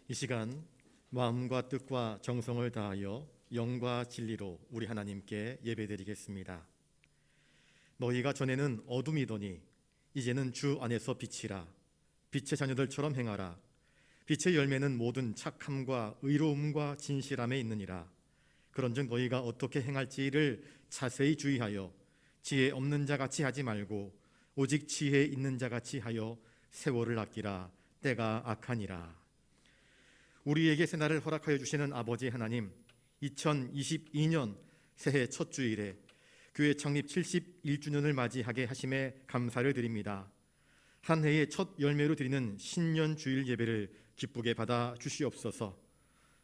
이 시간 마음과 뜻과 정성을 다하여 영과 진리로 우리 하나님께 예배드리겠습니다. 너희가 전에는 어둠이더니 이제는 주 안에서 빛이라. 빛의 자녀들처럼 행하라. 빛의 열매는 모든 착함과 의로움과 진실함에 있느니라. 그런즉 너희가 어떻게 행할지를 자세히 주의하여 지혜 없는 자 같이 하지 말고 오직 지혜 있는 자 같이 하여 세월을 아끼라. 때가 악하니라. 우리에게 새날을 허락하여 주시는 아버지 하나님, 2022년 새해 첫 주일에 교회 창립 71주년을 맞이하게 하심에 감사를 드립니다. 한 해의 첫 열매로 드리는 신년 주일 예배를 기쁘게 받아 주시옵소서.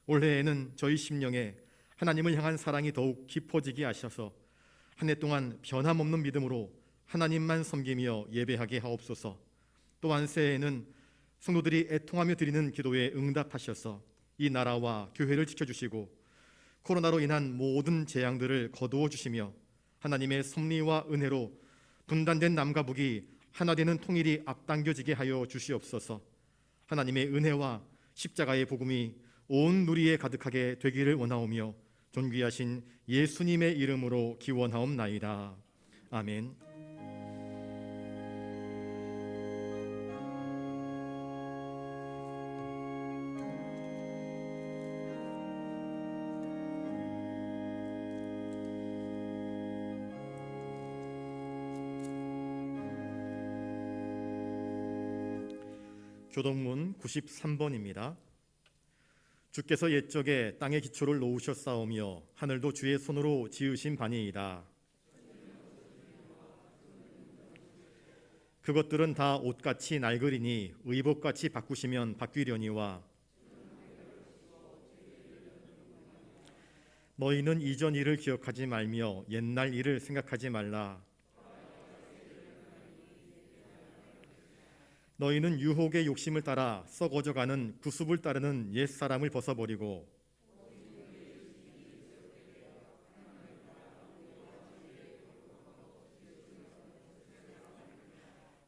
올해에는 저희 심령에 하나님을 향한 사랑이 더욱 깊어지게 하셔서 한 해 동안 변함없는 믿음으로 하나님만 섬기며 예배하게 하옵소서. 또한 새해에는 성도들이 애통하며 드리는 기도에 응답하셔서 이 나라와 교회를 지켜주시고 코로나로 인한 모든 재앙들을 거두어 주시며 하나님의 섭리와 은혜로 분단된 남과 북이 하나 되는 통일이 앞당겨지게 하여 주시옵소서. 하나님의 은혜와 십자가의 복음이 온 누리에 가득하게 되기를 원하오며 존귀하신 예수님의 이름으로 기원하옵나이다. 아멘. 교동문 93번입니다. 주께서 옛적에 땅의 기초를 놓으셨사오며 하늘도 주의 손으로 지으신 바니이다. 그것들은 다 옷같이 낡으리니 의복같이 바꾸시면 바뀌려니와 너희는 이전 일을 기억하지 말며 옛날 일을 생각하지 말라. 너희는 유혹의 욕심을 따라 썩어져가는 구습을 따르는 옛사람을 벗어버리고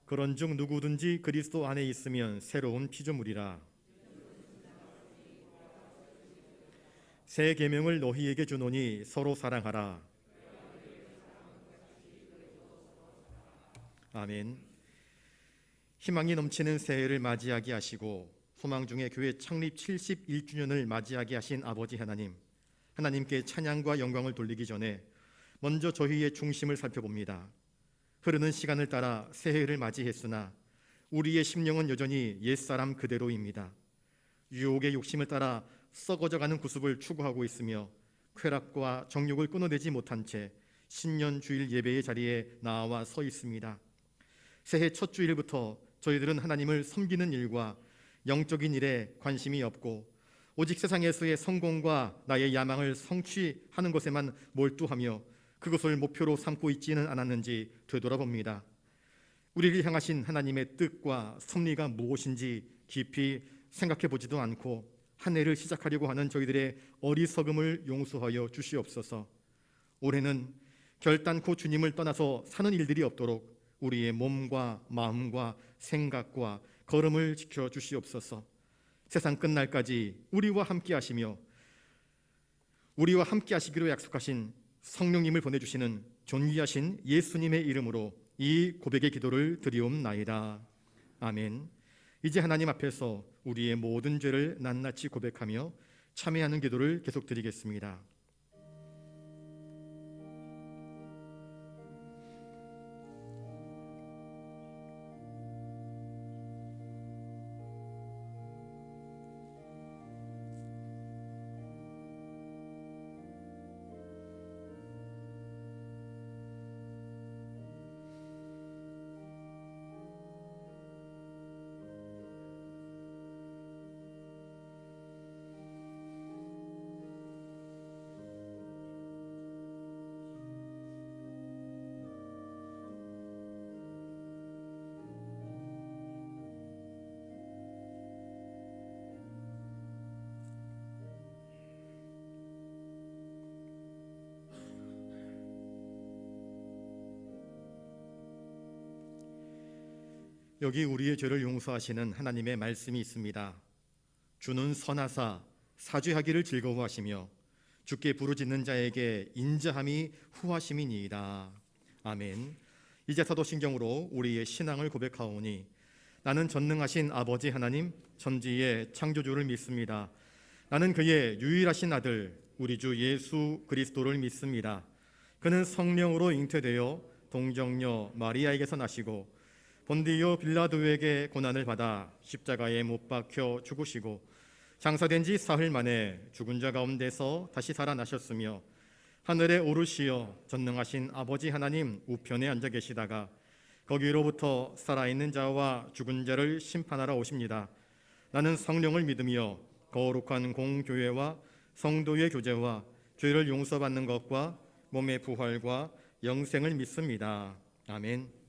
그런즉 누구든지 그리스도 안에 있으면 새로운 피조물이라. 새 계명을 너희에게 주노니 서로 사랑하라. 아멘. 희망이 넘치는 새해를 맞이하게 하시고 소망 중에 교회 창립 71주년을 맞이하게 하신 아버지 하나님, 하나님께 찬양과 영광을 돌리기 전에 먼저 저희의 중심을 살펴봅니다. 흐르는 시간을 따라 새해를 맞이했으나 우리의 심령은 여전히 옛사람 그대로입니다. 유혹의 욕심을 따라 썩어져가는 구습을 추구하고 있으며 쾌락과 정욕을 끊어내지 못한 채 신년 주일 예배의 자리에 나와 서 있습니다. 새해 첫 주일부터 저희들은 하나님을 섬기는 일과 영적인 일에 관심이 없고 오직 세상에서의 성공과 나의 야망을 성취하는 것에만 몰두하며 그것을 목표로 삼고 있지는 않았는지 되돌아봅니다. 우리를 향하신 하나님의 뜻과 섭리가 무엇인지 깊이 생각해 보지도 않고 한 해를 시작하려고 하는 저희들의 어리석음을 용서하여 주시옵소서. 올해는 결단코 주님을 떠나서 사는 일들이 없도록 우리의 몸과 마음과 생각과 걸음을 지켜 주시옵소서. 세상 끝날까지 우리와 함께 하시며 우리와 함께 하시기로 약속하신 성령님을 보내주시는 존귀하신 예수님의 이름으로 이 고백의 기도를 드리옵나이다. 아멘. 이제 하나님 앞에서 우리의 모든 죄를 낱낱이 고백하며 참회하는 기도를 계속 드리겠습니다. 여기 우리의 죄를 용서하시는 하나님의 말씀이 있습니다. 주는 선하사 사죄하기를 즐거워하시며 주께 부르짖는 자에게 인자함이 후하심이니이다. 아멘. 이제 사도신경으로 우리의 신앙을 고백하오니 나는 전능하신 아버지 하나님 천지의 창조주를 믿습니다. 나는 그의 유일하신 아들 우리 주 예수 그리스도를 믿습니다. 그는 성령으로 잉태되어 동정녀 마리아에게서 나시고 본디오 빌라도에게 고난을 받아 십자가에 못 박혀 죽으시고 장사된 지 사흘 만에 죽은 자 가운데서 다시 살아나셨으며 하늘에 오르시어 전능하신 아버지 하나님 우편에 앉아 계시다가 거기로부터 살아있는 자와 죽은 자를 심판하러 오십니다. 나는 성령을 믿으며 거룩한 공교회와 성도의 교제와 죄를 용서받는 것과 몸의 부활과 영생을 믿습니다. 아멘.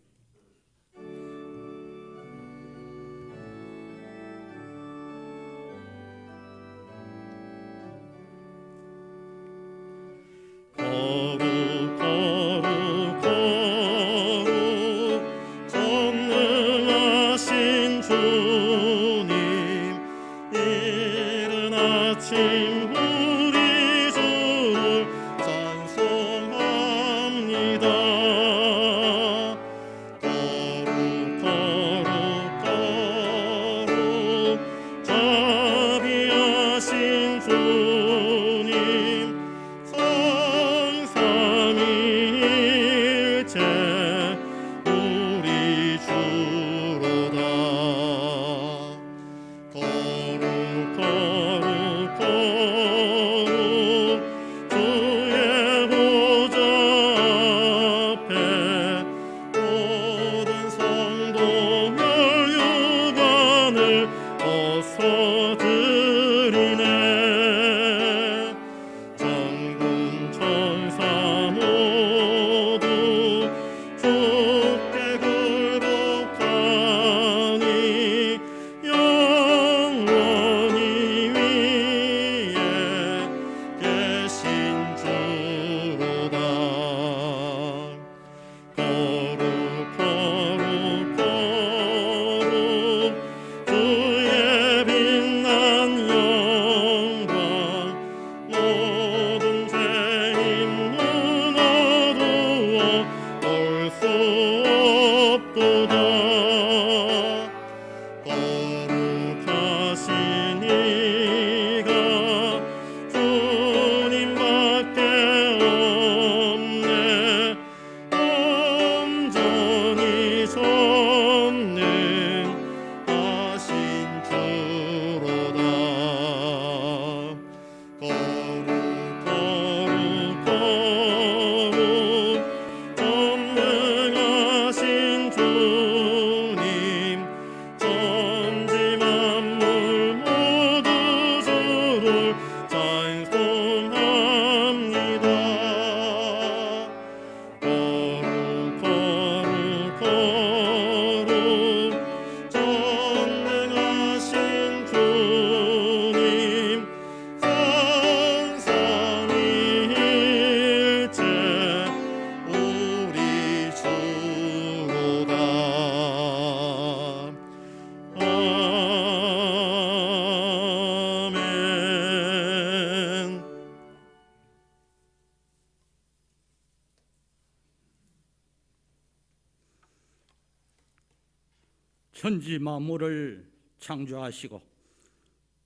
천지 만물을 창조하시고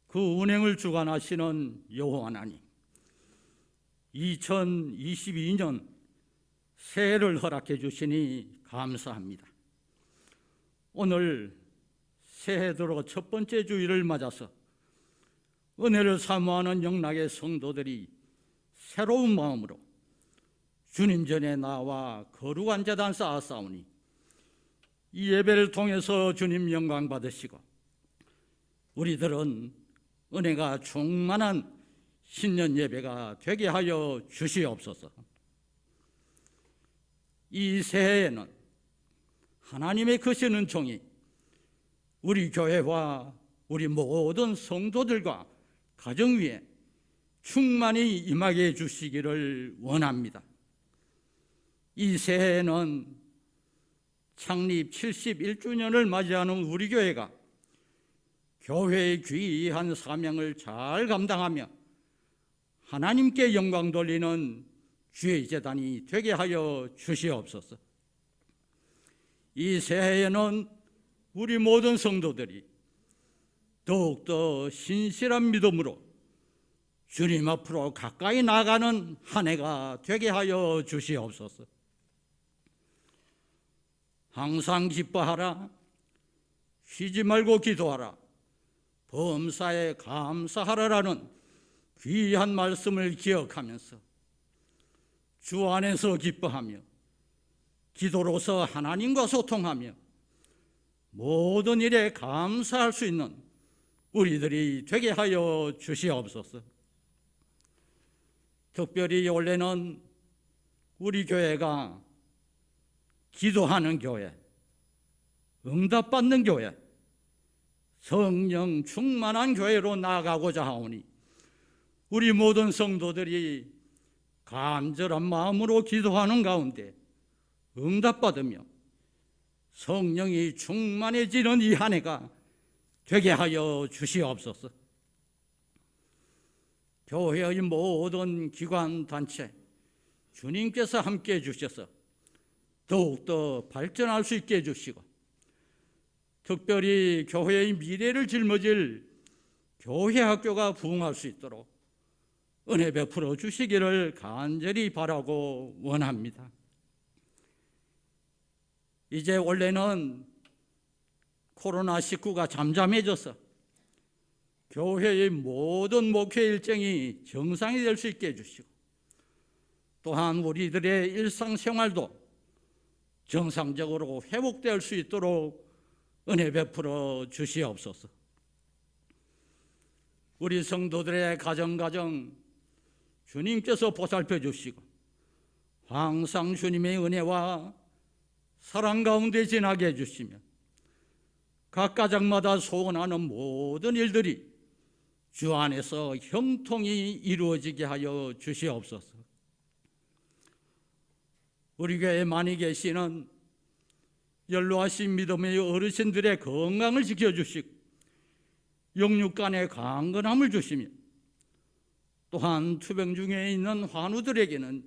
그 운행을 주관하시는 여호와 하나님, 2022년 새해를 허락해 주시니 감사합니다. 오늘 새해 들어 첫 번째 주일을 맞아서 은혜를 사모하는 영락의 성도들이 새로운 마음으로 주님 전에 나와 거룩한 제단 쌓았사오니 이 예배를 통해서 주님 영광 받으시고 우리들은 은혜가 충만한 신년 예배가 되게 하여 주시옵소서. 이 새해에는 하나님의 크신 은총이 우리 교회와 우리 모든 성도들과 가정 위에 충만히 임하게 해 주시기를 원합니다. 이 새해에는 창립 71주년을 맞이하는 우리 교회가 교회의 귀한 사명을 잘 감당하며 하나님께 영광 돌리는 주의 제단이 되게 하여 주시옵소서. 이 새해에는 우리 모든 성도들이 더욱더 신실한 믿음으로 주님 앞으로 가까이 나가는 한 해가 되게 하여 주시옵소서. 항상 기뻐하라, 쉬지 말고 기도하라, 범사에 감사하라라는 귀한 말씀을 기억하면서 주 안에서 기뻐하며 기도로서 하나님과 소통하며 모든 일에 감사할 수 있는 우리들이 되게 하여 주시옵소서. 특별히 원래는 우리 교회가 기도하는 교회, 응답받는 교회, 성령 충만한 교회로 나아가고자 하오니 우리 모든 성도들이 간절한 마음으로 기도하는 가운데 응답받으며 성령이 충만해지는 이 한 해가 되게 하여 주시옵소서. 교회의 모든 기관 단체 주님께서 함께해 주셔서 더욱더 발전할 수 있게 해주시고, 특별히 교회의 미래를 짊어질 교회 학교가 부흥할 수 있도록 은혜 베풀어 주시기를 간절히 바라고 원합니다. 이제 원래는 코로나19가 잠잠해져서 교회의 모든 목회 일정이 정상이 될 수 있게 해주시고, 또한 우리들의 일상생활도 정상적으로 회복될 수 있도록 은혜 베풀어 주시옵소서. 우리 성도들의 가정 주님께서 보살펴 주시고 항상 주님의 은혜와 사랑 가운데 지나게 해주시며 각 가정마다 소원하는 모든 일들이 주 안에서 형통히 이루어지게 하여 주시옵소서. 우리 교회에 많이 계시는 연로하신 믿음의 어르신들의 건강을 지켜주시고 영육간의 강건함을 주시며, 또한 투병 중에 있는 환우들에게는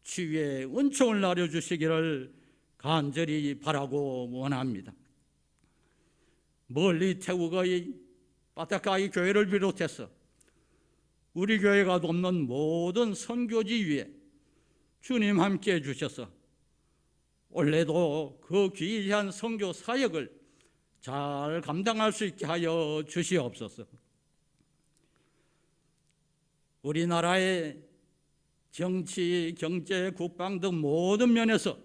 치유의 은총을 나눠주시기를 간절히 바라고 원합니다. 멀리 태국의 바타카이 교회를 비롯해서 우리 교회가 돕는 모든 선교지 위에 주님 함께 해주셔서 올해도 그 귀한 선교 사역을 잘 감당할 수 있게 하여 주시옵소서. 우리나라의 정치, 경제, 국방 등 모든 면에서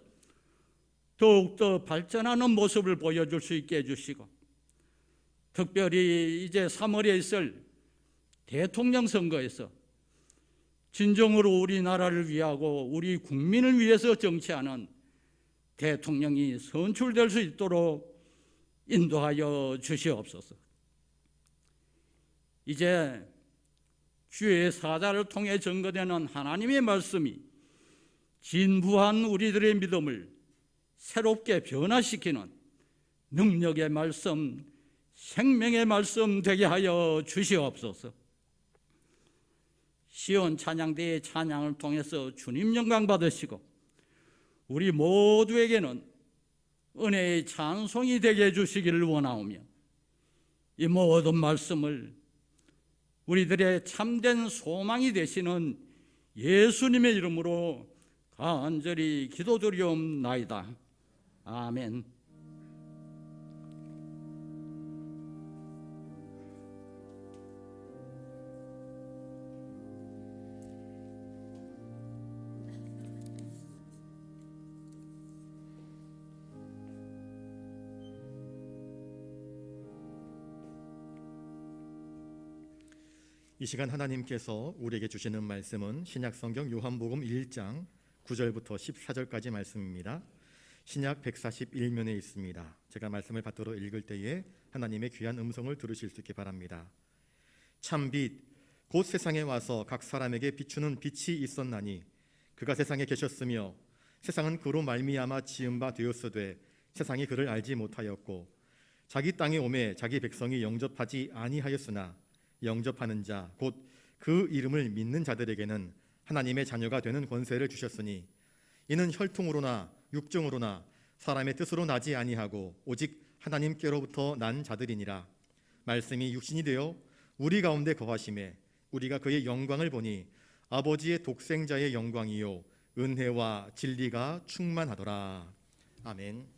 더욱더 발전하는 모습을 보여줄 수 있게 해주시고, 특별히 이제 3월에 있을 대통령 선거에서 진정으로 우리나라를 위하고 우리 국민을 위해서 정치하는 대통령이 선출될 수 있도록 인도하여 주시옵소서. 이제 주의 사자를 통해 증거되는 하나님의 말씀이 진부한 우리들의 믿음을 새롭게 변화시키는 능력의 말씀, 생명의 말씀 되게 하여 주시옵소서. 시온 찬양대의 찬양을 통해서 주님 영광 받으시고 우리 모두에게는 은혜의 찬송이 되게 해주시기를 원하오며, 이 모든 말씀을 우리들의 참된 소망이 되시는 예수님의 이름으로 간절히 기도드리옵나이다. 아멘. 이 시간 하나님께서 우리에게 주시는 말씀은 신약성경 요한복음 1장 9절부터 14절까지 말씀입니다. 신약 141면에 있습니다. 제가 말씀을 받들어 읽을 때에 하나님의 귀한 음성을 들으실 수 있게 바랍니다. 참빛 곧 세상에 와서 각 사람에게 비추는 빛이 있었나니 그가 세상에 계셨으며 세상은 그로 말미암아 지은 바 되었으되 세상이 그를 알지 못하였고 자기 땅에 오매 자기 백성이 영접하지 아니하였으나 영접하는 자 곧 그 이름을 믿는 자들에게는 하나님의 자녀가 되는 권세를 주셨으니 이는 혈통으로나 육정으로나 사람의 뜻으로 나지 아니하고 오직 하나님께로부터 난 자들이니라. 말씀이 육신이 되어 우리 가운데 거하심에 우리가 그의 영광을 보니 아버지의 독생자의 영광이요 은혜와 진리가 충만하더라. 아멘.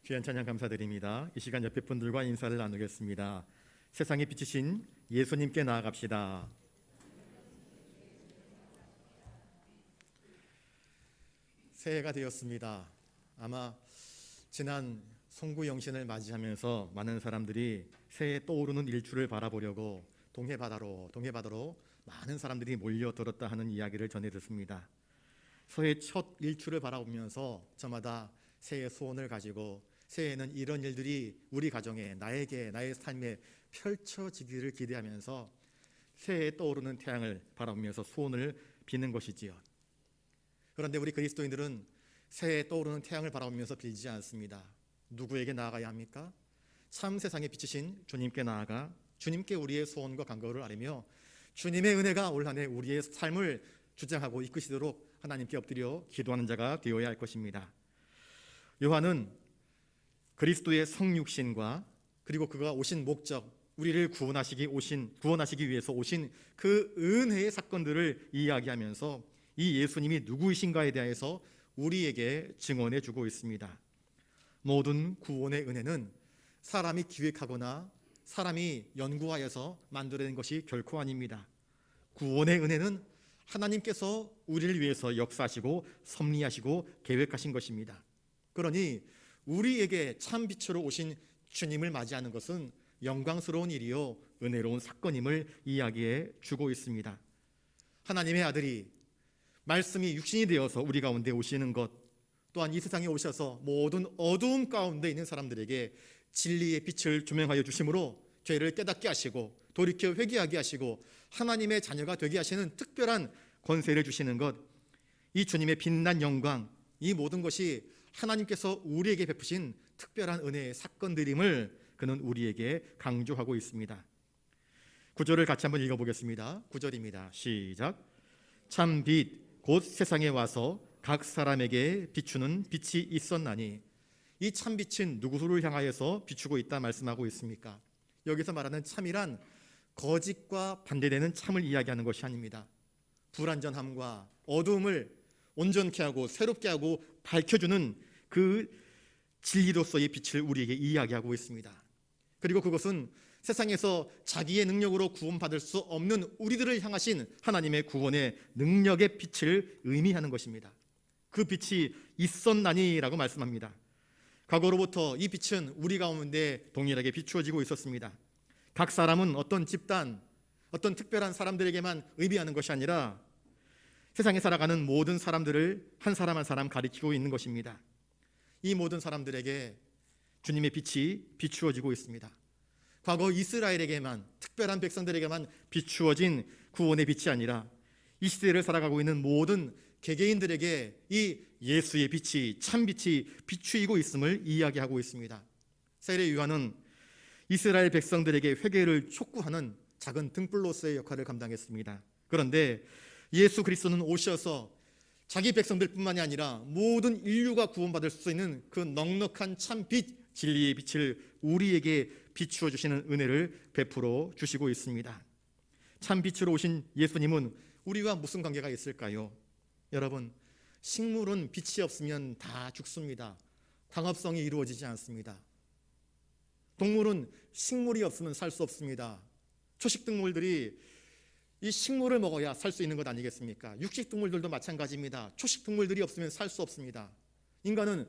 귀한 찬양 감사드립니다. 이 시간 옆에 분들과 인사를 나누겠습니다. 세상에 비치신 예수님께 나아갑시다. 새해가 되었습니다. 아마 지난 송구영신을 맞이하면서 많은 사람들이 새해 떠오르는 일출을 바라보려고 동해바다로 많은 사람들이 몰려들었다 하는 이야기를 전해 듣습니다. 새해 첫 일출을 바라보면서 저마다 새해 소원을 가지고 새해에는 이런 일들이 우리 가정에, 나에게, 나의 삶에 펼쳐지기를 기대하면서 새해에 떠오르는 태양을 바라보면서 소원을 비는 것이지요. 그런데 우리 그리스도인들은 새해에 떠오르는 태양을 바라보면서 빌지 않습니다. 누구에게 나아가야 합니까? 참 세상에 비치신 주님께 나아가 주님께 우리의 소원과 간구를 아뢰며 주님의 은혜가 올 한 해 우리의 삶을 주장하고 이끄시도록 하나님께 엎드려 기도하는 자가 되어야 할 것입니다. 요한은 그리스도의 성육신과 그리고 그가 오신 목적, 우리를 구원하시기 위해서 오신 그 은혜의 사건들을 이야기하면서 이 예수님이 누구이신가에 대해서 우리에게 증언해 주고 있습니다. 모든 구원의 은혜는 사람이 기획하거나 사람이 연구하여서 만들어낸 것이 결코 아닙니다. 구원의 은혜는 하나님께서 우리를 위해서 역사하시고 섭리하시고 계획하신 것입니다. 그러니 우리에게 참 빛으로 오신 주님을 맞이하는 것은 영광스러운 일이요 은혜로운 사건임을 이야기해 주고 있습니다. 하나님의 아들이 말씀이 육신이 되어서 우리 가운데 오시는 것, 또한 이 세상에 오셔서 모든 어두움 가운데 있는 사람들에게 진리의 빛을 조명하여 주심으로 죄를 깨닫게 하시고 돌이켜 회개하게 하시고 하나님의 자녀가 되게 하시는 특별한 권세를 주시는 것, 이 주님의 빛난 영광, 이 모든 것이 하나님께서 우리에게 베푸신 특별한 은혜의 사건들임을 그는 우리에게 강조하고 있습니다. 구절을 같이 한번 읽어보겠습니다. 9절입니다. 시작. 참 빛 곧 세상에 와서 각 사람에게 비추는 빛이 있었나니. 이 참 빛은 누구를 향하여서 비추고 있다 말씀하고 있습니까? 여기서 말하는 참이란 거짓과 반대되는 참을 이야기하는 것이 아닙니다. 불완전함과 어두움을 온전케 하고 새롭게 하고 밝혀주는 그 진리로서의 빛을 우리에게 이야기하고 있습니다. 그리고 그것은 세상에서 자기의 능력으로 구원받을 수 없는 우리들을 향하신 하나님의 구원의 능력의 빛을 의미하는 것입니다. 그 빛이 있었나니라고 말씀합니다. 과거로부터 이 빛은 우리 가운데 동일하게 비추어지고 있었습니다. 각 사람은 어떤 집단, 어떤 특별한 사람들에게만 의미하는 것이 아니라 세상에 살아가는 모든 사람들을 한 사람 한 사람 가리키고 있는 것입니다. 이 모든 사람들에게 주님의 빛이 비추어지고 있습니다. 과거 이스라엘에게만, 특별한 백성들에게만 비추어진 구원의 빛이 아니라 이 시대를 살아가고 있는 모든 개개인들에게 이 예수의 빛이, 참 빛이 비추이고 있음을 이야기하고 있습니다. 세례 요한은 이스라엘 백성들에게 회개를 촉구하는 작은 등불로서의 역할을 감당했습니다. 그런데 예수 그리스도는 오셔서 자기 백성들뿐만이 아니라 모든 인류가 구원받을 수 있는 그 넉넉한 참 빛, 진리의 빛을 우리에게 비추어 주시는 은혜를 베풀어 주시고 있습니다. 참 빛으로 오신 예수님은 우리와 무슨 관계가 있을까요? 여러분, 식물은 빛이 없으면 다 죽습니다. 광합성이 이루어지지 않습니다. 동물은 식물이 없으면 살 수 없습니다. 초식동물들이 이 식물을 먹어야 살 수 있는 것 아니겠습니까? 육식동물들도 마찬가지입니다. 초식동물들이 없으면 살 수 없습니다. 인간은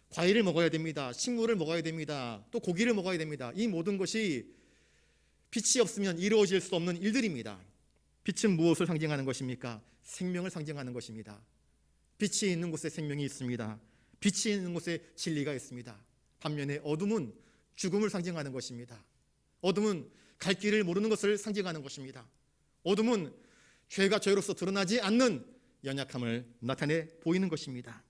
과일을 먹어야 됩니다. 식물을 먹어야 됩니다. 또 고기를 먹어야 됩니다. 이 모든 것이 빛이 없으면 이루어질 수 없는 일들입니다. 빛은 무엇을 상징하는 것입니까? 생명을 상징하는 것입니다. 빛이 있는 곳에 생명이 있습니다. 빛이 있는 곳에 진리가 있습니다. 반면에 어둠은 죽음을 상징하는 것입니다. 어둠은 갈 길을 모르는 것을 상징하는 것입니다. 어둠은 죄가 죄로서 드러나지 않는 연약함을 나타내 보이는 것입니다.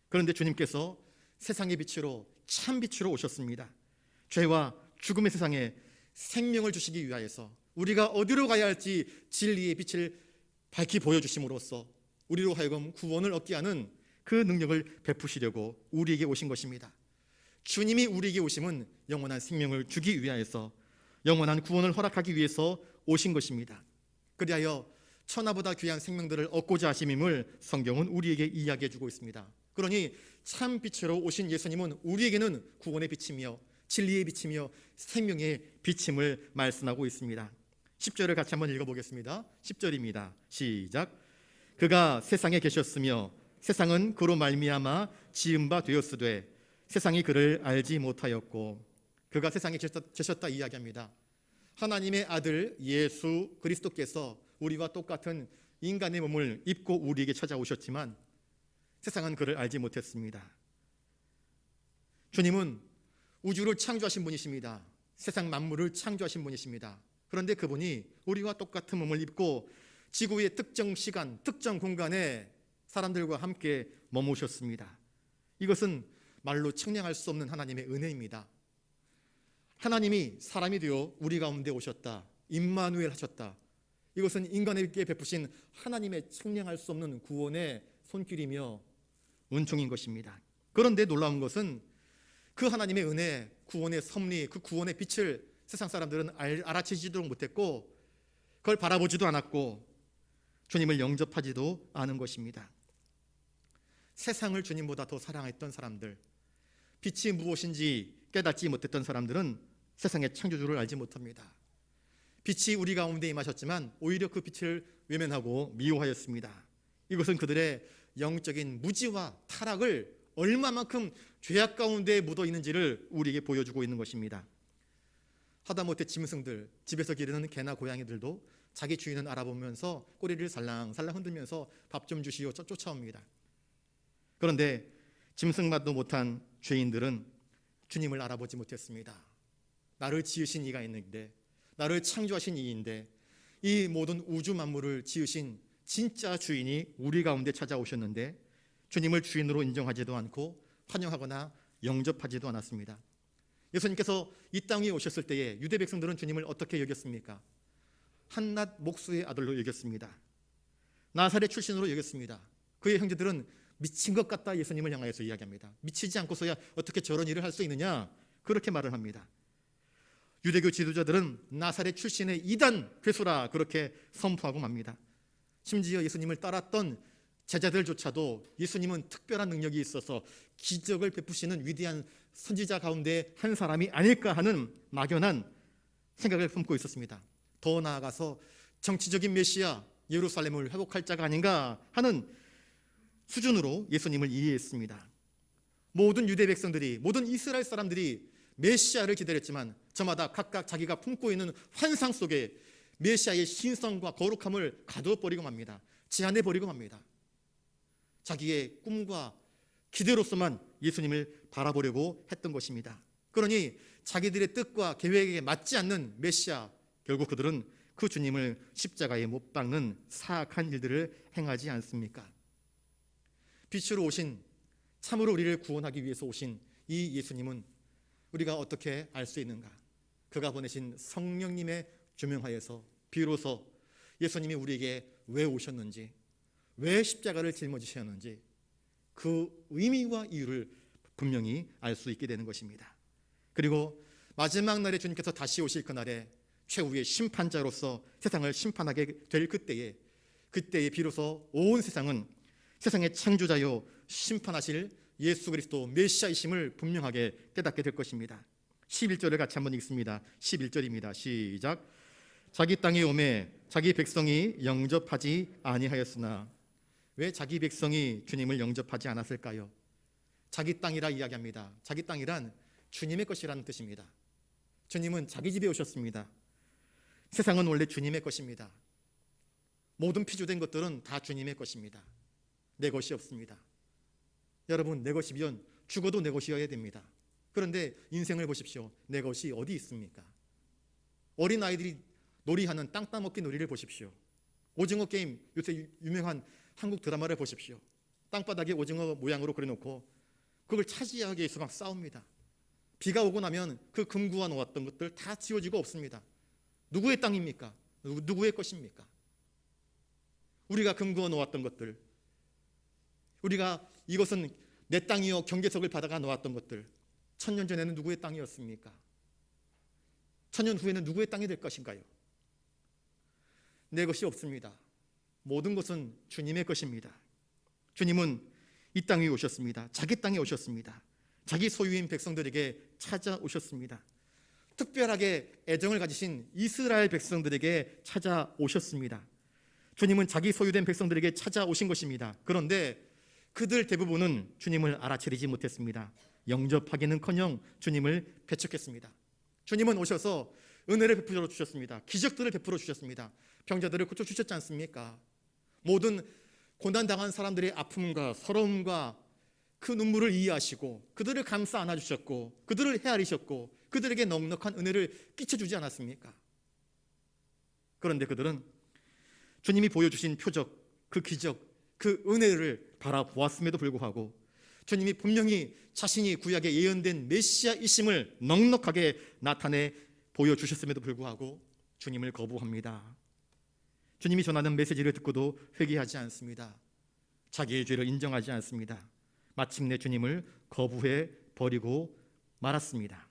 그런데 주님께서 세상의 빛으로, 참 빛으로 오셨습니다. 죄와 죽음의 세상에 생명을 주시기 위하여서 우리가 어디로 가야 할지 진리의 빛을 밝히 보여주심으로써 우리로 하여금 구원을 얻게 하는 그 능력을 베푸시려고 우리에게 오신 것입니다. 주님이 우리에게 오심은 영원한 생명을 주기 위하여서, 영원한 구원을 허락하기 위해서 오신 것입니다. 그리하여 천하보다 귀한 생명들을 얻고자 하심임을 성경은 우리에게 이야기해 주고 있습니다. 그러니 참 빛으로 오신 예수님은 우리에게는 구원의 빛이며 진리의 빛이며 생명의 빛임을 말씀하고 있습니다. 10절을 같이 한번 읽어보겠습니다. 10절입니다. 시작. 그가 세상에 계셨으며 세상은 그로 말미암아 지은 바 되었으되 세상이 그를 알지 못하였고. 그가 세상에 계셨다 이야기합니다. 하나님의 아들 예수 그리스도께서 우리와 똑같은 인간의 몸을 입고 우리에게 찾아오셨지만 세상은 그를 알지 못했습니다. 주님은 우주를 창조하신 분이십니다. 세상 만물을 창조하신 분이십니다. 그런데 그분이 우리와 똑같은 몸을 입고 지구의 특정 시간, 특정 공간에 사람들과 함께 머무셨습니다. 이것은 말로 측량할 수 없는 하나님의 은혜입니다. 하나님이 사람이 되어 우리 가운데 오셨다. 임마누엘 하셨다. 이것은 인간에게 베푸신 하나님의 측량할 수 없는 구원의 손길이며 은총인 것입니다. 그런데 놀라운 것은 그 하나님의 은혜, 구원의 섭리, 그 구원의 빛을 세상 사람들은 알아채지도 못했고 그걸 바라보지도 않았고 주님을 영접하지도 않은 것입니다. 세상을 주님보다 더 사랑했던 사람들, 빛이 무엇인지 깨닫지 못했던 사람들은 세상의 창조주를 알지 못합니다. 빛이 우리 가운데 임하셨지만 오히려 그 빛을 외면하고 미워하였습니다. 이것은 그들의 영적인 무지와 타락을 얼마만큼 죄악 가운데 묻어 있는지를 우리에게 보여주고 있는 것입니다. 하다못해 짐승들, 집에서 기르는 개나 고양이들도 자기 주인을 알아보면서 꼬리를 살랑살랑 흔들면서 밥 좀 주시오 쫓아옵니다. 그런데 짐승만도 못한 죄인들은 주님을 알아보지 못했습니다. 나를 지으신 이가 있는데, 나를 창조하신 이인데, 이 모든 우주 만물을 지으신 진짜 주인이 우리 가운데 찾아오셨는데 주님을 주인으로 인정하지도 않고 환영하거나 영접하지도 않았습니다. 예수님께서 이 땅에 오셨을 때에 유대 백성들은 주님을 어떻게 여겼습니까? 한낱 목수의 아들로 여겼습니다. 나사렛 출신으로 여겼습니다. 그의 형제들은 미친 것 같다 예수님을 향하여서 이야기합니다. 미치지 않고서야 어떻게 저런 일을 할 수 있느냐, 그렇게 말을 합니다. 유대교 지도자들은 나사렛 출신의 이단 괴수라 그렇게 선포하고 맙니다. 심지어 예수님을 따랐던 제자들조차도 예수님은 특별한 능력이 있어서 기적을 베푸시는 위대한 선지자 가운데 한 사람이 아닐까 하는 막연한 생각을 품고 있었습니다. 더 나아가서 정치적인 메시아, 예루살렘을 회복할 자가 아닌가 하는 수준으로 예수님을 이해했습니다. 모든 유대 백성들이, 모든 이스라엘 사람들이 메시아를 기다렸지만 저마다 각각 자기가 품고 있는 환상 속에 메시아의 신성과 거룩함을 가둬버리고 맙니다. 제한해버리고 맙니다. 자기의 꿈과 기대로서만 예수님을 바라보려고 했던 것입니다. 그러니 자기들의 뜻과 계획에 맞지 않는 메시아, 결국 그들은 그 주님을 십자가에 못 박는 사악한 일들을 행하지 않습니까? 빛으로 오신, 참으로 우리를 구원하기 위해서 오신 이 예수님은 우리가 어떻게 알 수 있는가? 그가 보내신 성령님의 조명하여서 비로소 예수님이 우리에게 왜 오셨는지, 왜 십자가를 짊어지셨는지 그 의미와 이유를 분명히 알 수 있게 되는 것입니다. 그리고 마지막 날에 주님께서 다시 오실 그날에 최후의 심판자로서 세상을 심판하게 될 그때에 비로소 온 세상은 세상의 창조자요 심판하실 예수 그리스도 메시아이심을 분명하게 깨닫게 될 것입니다. 11절을 같이 한번 읽습니다. 11절입니다. 시작. 자기 땅에 오매 자기 백성이 영접하지 아니하였으나. 왜 자기 백성이 주님을 영접하지 않았을까요? 자기 땅이라 이야기합니다. 자기 땅이란 주님의 것이라는 뜻입니다. 주님은 자기 집에 오셨습니다. 세상은 원래 주님의 것입니다. 모든 피조된 것들은 다 주님의 것입니다. 내 것이 없습니다. 여러분, 내 것이면 죽어도 내 것이어야 됩니다. 그런데 인생을 보십시오. 내 것이 어디 있습니까? 어린아이들이 놀이하는 땅 따먹기 놀이를 보십시오. 오징어 게임, 요새 유명한 한국 드라마를 보십시오. 땅바닥에 오징어 모양으로 그려놓고 그걸 차지하기 위해서 막 싸웁니다. 비가 오고 나면 그 금구와 놓았던 것들 다 지워지고 없습니다. 누구의 땅입니까? 누구의 것입니까? 우리가 금구어 놓았던 것들, 우리가 이것은 내 땅이요 경계석을 받아가 놓았던 것들, 1000년 전에는 누구의 땅이었습니까? 1000년 후에는 누구의 땅이 될 것인가요? 내 것이 없습니다. 모든 것은 주님의 것입니다. 주님은 이 땅에 오셨습니다. 자기 땅에 오셨습니다. 자기 소유인 백성들에게 찾아오셨습니다. 특별하게 애정을 가지신 이스라엘 백성들에게 찾아오셨습니다. 주님은 자기 소유된 백성들에게 찾아오신 것입니다. 그런데 그들 대부분은 주님을 알아차리지 못했습니다. 영접하기는커녕 주님을 배척했습니다. 주님은 오셔서 은혜를 베풀어 주셨습니다. 기적들을 베풀어 주셨습니다. 병자들을 고쳐주셨지 않습니까? 모든 고난당한 사람들의 아픔과 서러움과 그 눈물을 이해하시고 그들을 감싸 안아주셨고 그들을 헤아리셨고 그들에게 넉넉한 은혜를 끼쳐주지 않았습니까? 그런데 그들은 주님이 보여주신 표적, 그 기적, 그 은혜를 바라보았음에도 불구하고 주님이 분명히 자신이 구약에 예언된 메시아이심을 넉넉하게 나타내 보여주셨음에도 불구하고 주님을 거부합니다. 주님이 전하는 메시지를 듣고도 회개하지 않습니다. 자기의 죄를 인정하지 않습니다. 마침내 주님을 거부해 버리고 말았습니다.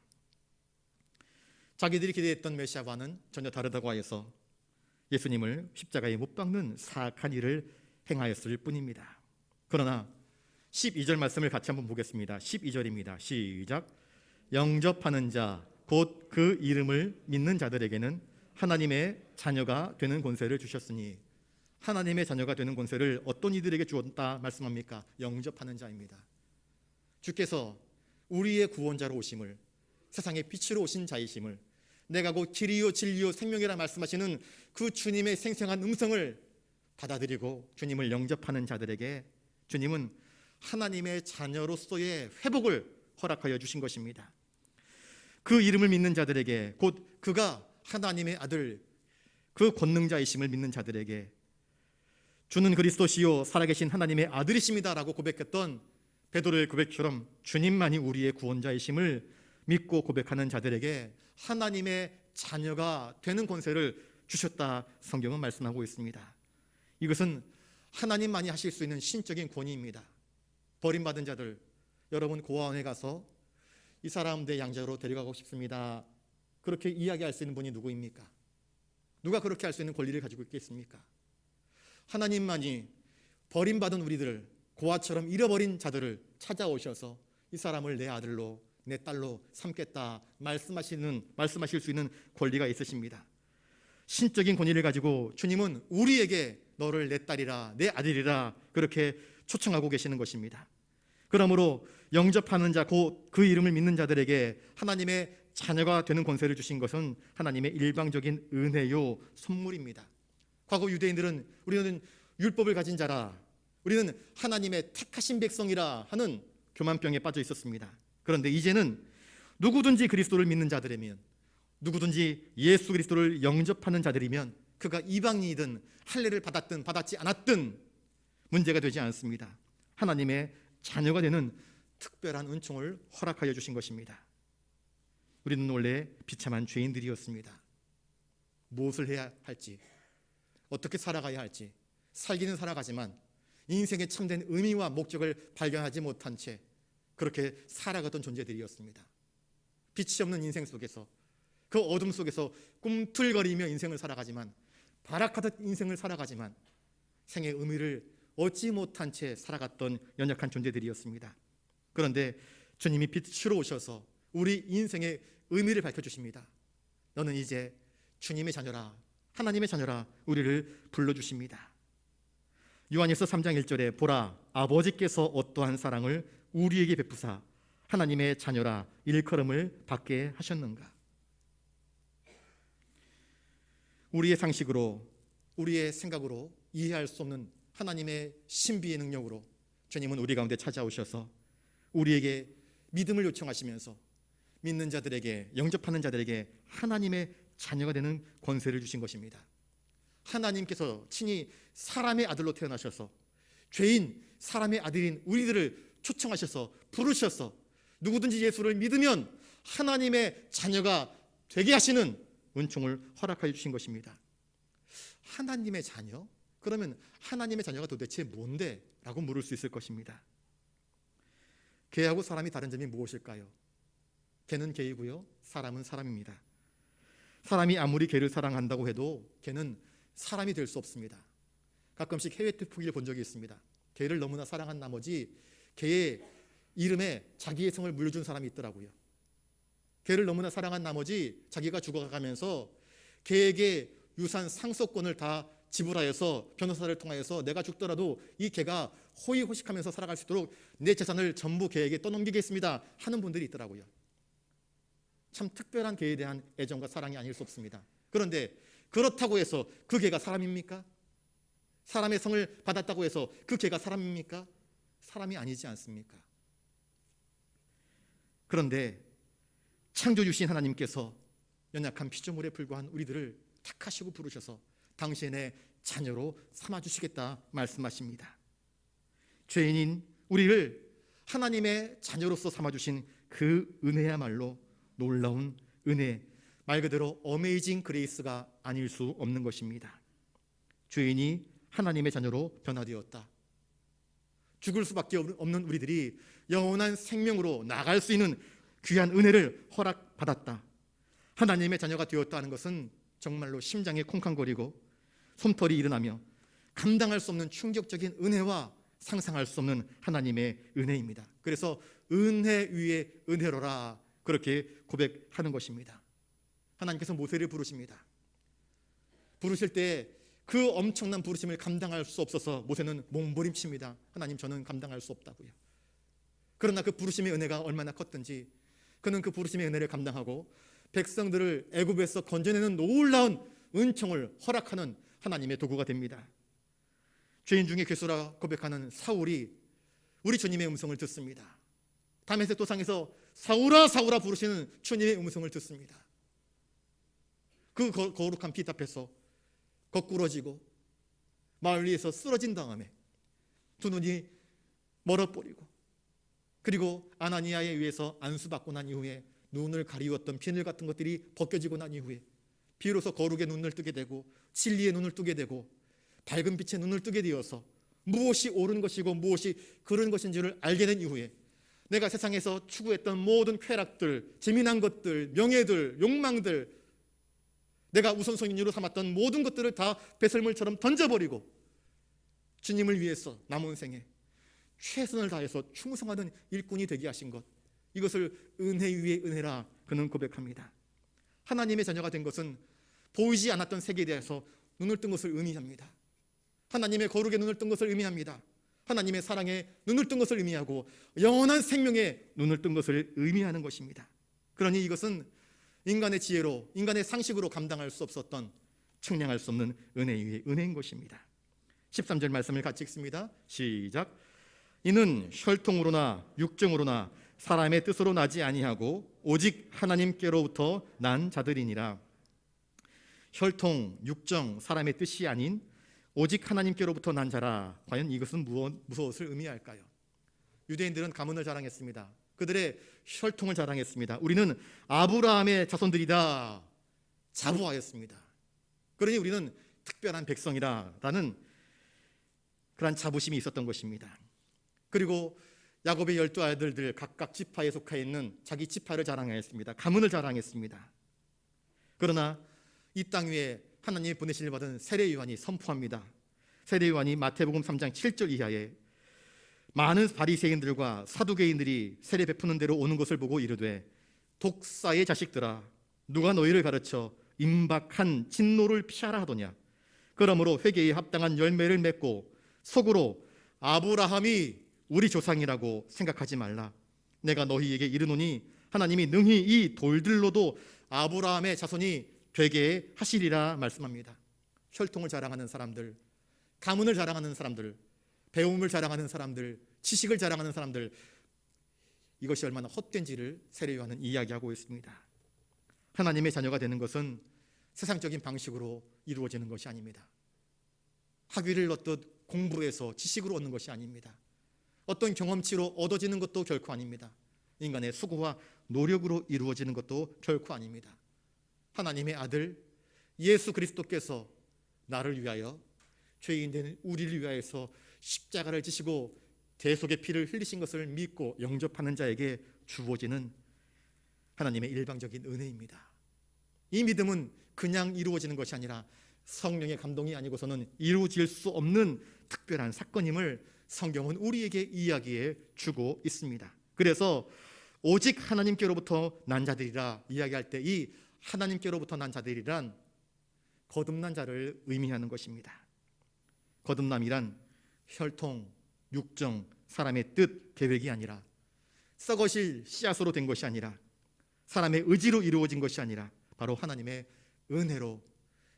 자기들이 기대했던 메시아와는 전혀 다르다고 하여서 예수님을 십자가에 못 박는 사악한 일을 행하였을 뿐입니다. 그러나 12절 말씀을 같이 한번 보겠습니다. 12절입니다. 시작. 영접하는 자, 곧 그 이름을 믿는 자들에게는 하나님의 자녀가 되는 권세를 주셨으니. 하나님의 자녀가 되는 권세를 어떤 이들에게 주었다 말씀합니까? 영접하는 자입니다. 주께서 우리의 구원자로 오심을, 세상의 빛으로 오신 자이심을, 내가 곧 길이요 진리요 생명이라 말씀하시는 그 주님의 생생한 음성을 받아들이고 주님을 영접하는 자들에게 주님은 하나님의 자녀로서의 회복을 허락하여 주신 것입니다. 그 이름을 믿는 자들에게, 곧 그가 하나님의 아들, 그 권능자이심을 믿는 자들에게 주는 그리스도시요 살아계신 하나님의 아들이십니다 라고 고백했던 베드로의 고백처럼 주님만이 우리의 구원자이심을 믿고 고백하는 자들에게 하나님의 자녀가 되는 권세를 주셨다 성경은 말씀하고 있습니다. 이것은 하나님만이 하실 수 있는 신적인 권위입니다. 버림받은 자들, 여러분 고아원에 가서 이 사람 내 양자로 데려가고 싶습니다, 그렇게 이야기할 수 있는 분이 누구입니까? 누가 그렇게 할 수 있는 권리를 가지고 있겠습니까? 하나님만이 버림받은 우리들을, 고아처럼 잃어버린 자들을 찾아오셔서 이 사람을 내 아들로 내 딸로 삼겠다 말씀하실 수 있는 권리가 있으십니다. 신적인 권위를 가지고 주님은 우리에게 너를 내 딸이라 내 아들이라 그렇게 초청하고 계시는 것입니다. 그러므로 영접하는 자, 곧 그 이름을 믿는 자들에게 하나님의 자녀가 되는 권세를 주신 것은 하나님의 일방적인 은혜요 선물입니다. 과거 유대인들은 우리는 율법을 가진 자라, 우리는 하나님의 택하신 백성이라 하는 교만병에 빠져 있었습니다. 그런데 이제는 누구든지 그리스도를 믿는 자들이면, 누구든지 예수 그리스도를 영접하는 자들이면 그가 이방인이든 할례를 받았든 받았지 않았든 문제가 되지 않습니다. 하나님의 자녀가 되는 특별한 은총을 허락하여 주신 것입니다. 우리는 원래 비참한 죄인들이었습니다. 무엇을 해야 할지, 어떻게 살아가야 할지, 살기는 살아가지만 인생의 참된 의미와 목적을 발견하지 못한 채 그렇게 살아가던 존재들이었습니다. 빛이 없는 인생 속에서, 그 어둠 속에서 꿈틀거리며 인생을 살아가지만, 발악하듯 인생을 살아가지만 생의 의미를 얻지 못한 채 살아갔던 연약한 존재들이었습니다. 그런데 주님이 빛으로 오셔서 우리 인생의 의미를 밝혀주십니다. 너는 이제 주님의 자녀라, 하나님의 자녀라 우리를 불러주십니다. 요한일서 3장 1절에 보라, 아버지께서 어떠한 사랑을 우리에게 베푸사 하나님의 자녀라 일컬음을 받게 하셨는가. 우리의 상식으로, 우리의 생각으로 이해할 수 없는 하나님의 신비의 능력으로 주님은 우리 가운데 찾아오셔서 우리에게 믿음을 요청하시면서 믿는 자들에게, 영접하는 자들에게 하나님의 자녀가 되는 권세를 주신 것입니다. 하나님께서 친히 사람의 아들로 태어나셔서 죄인 사람의 아들인 우리들을 초청하셔서 부르셔서 누구든지 예수를 믿으면 하나님의 자녀가 되게 하시는 은총을 허락하여 주신 것입니다. 하나님의 자녀? 그러면 하나님의 자녀가 도대체 뭔데? 라고 물을 수 있을 것입니다. 개하고 사람이 다른 점이 무엇일까요? 개는 개이고요, 사람은 사람입니다. 사람이 아무리 개를 사랑한다고 해도 개는 사람이 될 수 없습니다. 가끔씩 해외 특파기를 본 적이 있습니다. 개를 너무나 사랑한 나머지 개의 이름에 자기의 성을 물려준 사람이 있더라고요. 개를 너무나 사랑한 나머지 자기가 죽어가면서 개에게 유산 상속권을 다 지불하여서 변호사를 통하여서 내가 죽더라도 이 개가 호의호식하면서 살아갈 수 있도록 내 재산을 전부 개에게 떠넘기겠습니다 하는 분들이 있더라고요. 참 특별한 개에 대한 애정과 사랑이 아닐 수 없습니다. 그런데 그렇다고 해서 그 개가 사람입니까? 사람의 성을 받았다고 해서 그 개가 사람입니까? 사람이 아니지 않습니까? 그런데 창조주신 하나님께서 연약한 피조물에 불과한 우리들을 택하시고 부르셔서 당신의 자녀로 삼아주시겠다 말씀하십니다. 죄인인 우리를 하나님의 자녀로서 삼아주신 그 은혜야말로 놀라운 은혜, 말 그대로 어메이징 그레이스가 아닐 수 없는 것입니다. 죄인이 하나님의 자녀로 변화되었다. 죽을 수밖에 없는 우리들이 영원한 생명으로 나갈 수 있는 귀한 은혜를 허락받았다. 하나님의 자녀가 되었다 하는 것은 정말로 심장이 콩쾅거리고 솜털이 일어나며 감당할 수 없는 충격적인 은혜와 상상할 수 없는 하나님의 은혜입니다. 그래서 은혜 위에 은혜로라 그렇게 고백하는 것입니다. 하나님께서 모세를 부르십니다. 부르실 때 그 엄청난 부르심을 감당할 수 없어서 모세는 몸부림칩니다. 하나님, 저는 감당할 수 없다고요. 그러나 그 부르심의 은혜가 얼마나 컸든지 그는 그 부르심의 은혜를 감당하고 백성들을 애굽에서 건져내는 놀라운 은총을 허락하는 하나님의 도구가 됩니다. 죄인 중에 괴수라 고백하는 사울이 우리 주님의 음성을 듣습니다. 다메섹 도상에서 사울아 사울아 부르시는 주님의 음성을 듣습니다. 그 거룩한 빛 앞에서 거꾸러지고 마을 위에서 쓰러진 다음에 두 눈이 멀어버리고, 그리고 아나니아에 의해서 안수받고 난 이후에 눈을 가리웠던 비늘 같은 것들이 벗겨지고 난 이후에 비로소 거룩의 눈을 뜨게 되고 진리의 눈을 뜨게 되고 밝은 빛의 눈을 뜨게 되어서 무엇이 옳은 것이고 무엇이 그른 것인지를 알게 된 이후에 내가 세상에서 추구했던 모든 쾌락들, 재미난 것들, 명예들, 욕망들, 내가 우선순위로 삼았던 모든 것들을 다 배설물처럼 던져버리고 주님을 위해서 남은 생에 최선을 다해서 충성하는 일꾼이 되게 하신 것, 이것을 은혜 위에 은혜라 그는 고백합니다. 하나님의 자녀가 된 것은 보이지 않았던 세계에 대해서 눈을 뜬 것을 의미합니다. 하나님의 거룩에 눈을 뜬 것을 의미합니다. 하나님의 사랑에 눈을 뜬 것을 의미하고 영원한 생명에 눈을 뜬 것을 의미하는 것입니다. 그러니 이것은 인간의 지혜로, 인간의 상식으로 감당할 수 없었던, 측량할 수 없는 은혜 위에 은혜인 것입니다. 13절 말씀을 같이 읽습니다. 시작. 이는 혈통으로나 육정으로나 사람의 뜻으로 나지 아니하고 오직 하나님께로부터 난 자들이니라. 혈통, 육정, 사람의 뜻이 아닌 오직 하나님께로부터 난 자라. 과연 이것은 무엇을 의미할까요? 유대인들은 가문을 자랑했습니다. 그들의 혈통을 자랑했습니다. 우리는 아브라함의 자손들이다 자부하였습니다. 그러니 우리는 특별한 백성이라는 그런 자부심이 있었던 것입니다. 그리고 야곱의 12아들들 각각 지파에 속해 있는 자기 지파를 자랑하였습니다. 가문을 자랑했습니다. 그러나 이 땅 위에 하나님이 보내심을 받은 세례 요한이 선포합니다. 세례 요한이 마태복음 3장 7절 이하에 많은 바리새인들과 사두개인들이 세례 베푸는 대로 오는 것을 보고 이르되, 독사의 자식들아, 누가 너희를 가르쳐 임박한 진노를 피하라 하더냐. 그러므로 회개에 합당한 열매를 맺고 속으로 아브라함이 우리 조상이라고 생각하지 말라. 내가 너희에게 이르노니 하나님이 능히 이 돌들로도 아브라함의 자손이 되게 하시리라 말씀합니다. 혈통을 자랑하는 사람들, 가문을 자랑하는 사람들, 배움을 자랑하는 사람들, 지식을 자랑하는 사람들, 이것이 얼마나 헛된지를 세례 요한은 이야기하고 있습니다. 하나님의 자녀가 되는 것은 세상적인 방식으로 이루어지는 것이 아닙니다. 학위를 얻듯 공부해서 지식으로 얻는 것이 아닙니다. 어떤 경험치로 얻어지는 것도 결코 아닙니다. 인간의 수고와 노력으로 이루어지는 것도 결코 아닙니다. 하나님의 아들 예수 그리스도께서 나를 위하여, 죄인 된 우리를 위하여서 십자가를 지시고 대속의 피를 흘리신 것을 믿고 영접하는 자에게 주어지는 하나님의 일방적인 은혜입니다. 이 믿음은 그냥 이루어지는 것이 아니라 성령의 감동이 아니고서는 이루어질 수 없는 특별한 사건임을 성경은 우리에게 이야기해 주고 있습니다. 그래서 오직 하나님께로부터 난 자들이라 이야기할 때 이 하나님께로부터 난 자들이란 거듭난 자를 의미하는 것입니다. 거듭남이란 혈통, 육정, 사람의 뜻, 계획이 아니라, 썩어질 씨앗으로 된 것이 아니라, 사람의 의지로 이루어진 것이 아니라 바로 하나님의 은혜로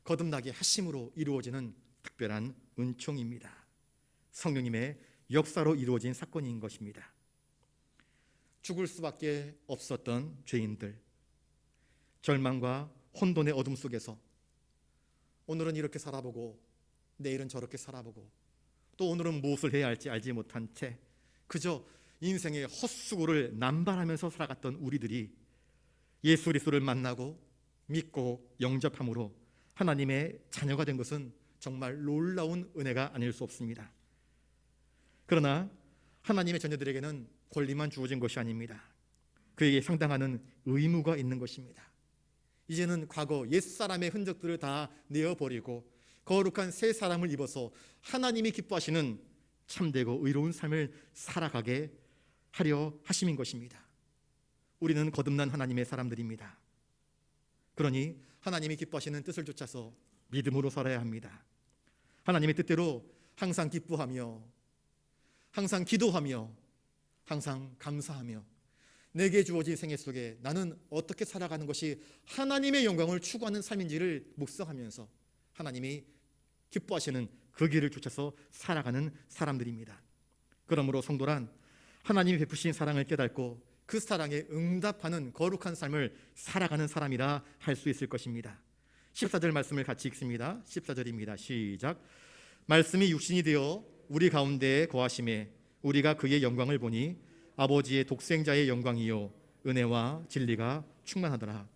거듭나게 하심으로 이루어지는 특별한 은총입니다. 성령님의 역사로 이루어진 사건인 것입니다. 죽을 수밖에 없었던 죄인들, 절망과 혼돈의 어둠 속에서 오늘은 이렇게 살아보고 내일은 저렇게 살아보고 또 오늘은 무엇을 해야 할지 알지 못한 채 그저 인생의 헛수고를 남발하면서 살아갔던 우리들이 예수 그리스도를 만나고 믿고 영접함으로 하나님의 자녀가 된 것은 정말 놀라운 은혜가 아닐 수 없습니다. 그러나 하나님의 자녀들에게는 권리만 주어진 것이 아닙니다. 그에게 상당한 의무가 있는 것입니다. 이제는 과거 옛사람의 흔적들을 다 내어버리고 거룩한 새 사람을 입어서 하나님이 기뻐하시는 참되고 의로운 삶을 살아가게 하려 하심인 것입니다. 우리는 거듭난 하나님의 사람들입니다. 그러니 하나님이 기뻐하시는 뜻을 쫓아서 믿음으로 살아야 합니다. 하나님의 뜻대로 항상 기뻐하며, 항상 기도하며, 항상 감사하며, 내게 주어진 생애 속에 나는 어떻게 살아가는 것이 하나님의 영광을 추구하는 삶인지를 묵상하면서 하나님이 기뻐하시는 그 길을 쫓아서 살아가는 사람들입니다. 그러므로 성도란 하나님이 베푸신 사랑을 깨닫고 그 사랑에 응답하는 거룩한 삶을 살아가는 사람이라 할 수 있을 것입니다. 14절 말씀을 같이 읽습니다. 14절입니다. 시작. 말씀이 육신이 되어 우리 가운데에 거하심에 우리가 그의 영광을 보니 아버지의 독생자의 영광이요 은혜와 진리가 충만하더라.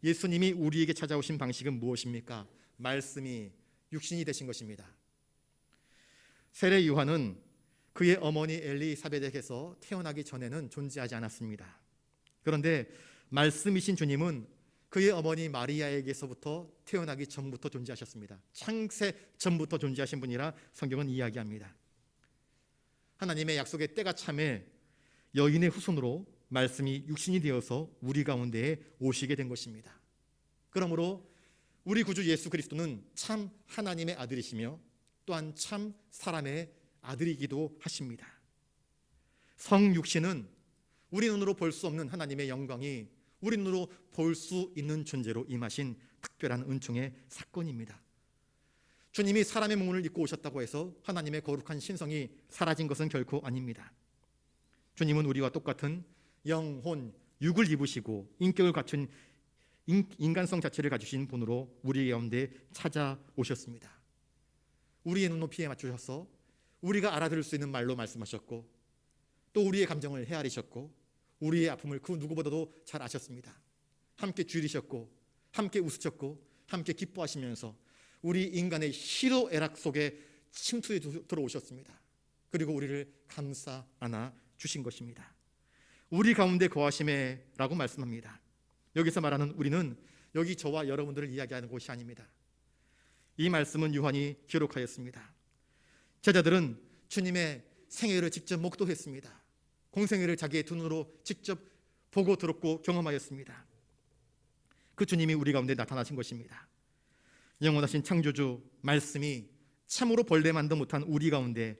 예수님이 우리에게 찾아오신 방식은 무엇입니까? 말씀이 육신이 되신 것입니다. 세례 요한은 그의 어머니 엘리사벳에게서 태어나기 전에는 존재하지 않았습니다. 그런데 말씀이신 주님은 그의 어머니 마리아에게서부터 태어나기 전부터 존재하셨습니다. 창세 전부터 존재하신 분이라 성경은 이야기합니다. 하나님의 약속의 때가 참에 여인의 후손으로 말씀이 육신이 되어서 우리 가운데에 오시게 된 것입니다. 그러므로 우리 구주 예수 그리스도는 참 하나님의 아들이시며 또한 참 사람의 아들이기도 하십니다. 성육신은 우리 눈으로 볼 수 없는 하나님의 영광이 우리 눈으로 볼 수 있는 존재로 임하신 특별한 은총의 사건입니다. 주님이 사람의 몸을 입고 오셨다고 해서 하나님의 거룩한 신성이 사라진 것은 결코 아닙니다. 주님은 우리와 똑같은 영혼, 육을 입으시고 인격을 갖춘 인간성 자체를 가지신 분으로 우리 가운데 찾아오셨습니다. 우리의 눈높이에 맞추셔서 우리가 알아들을 수 있는 말로 말씀하셨고 또 우리의 감정을 헤아리셨고 우리의 아픔을 그 누구보다도 잘 아셨습니다. 함께 줄이셨고 함께 웃으셨고 함께 기뻐하시면서 우리 인간의 희로애락 속에 침투해 들어오셨습니다. 그리고 우리를 감싸 안아 주신 것입니다. 우리 가운데 거하심에 라고 말씀합니다. 여기서 말하는 우리는 여기 저와 여러분들을 이야기하는 곳이 아닙니다. 이 말씀은 요한이 기록하였습니다. 제자들은 주님의 생애를 직접 목도했습니다. 공생애를 자기의 두 눈으로 직접 보고 들었고 경험하였습니다. 그 주님이 우리 가운데 나타나신 것입니다. 영원하신 창조주 말씀이 참으로 벌레만도 못한 우리 가운데,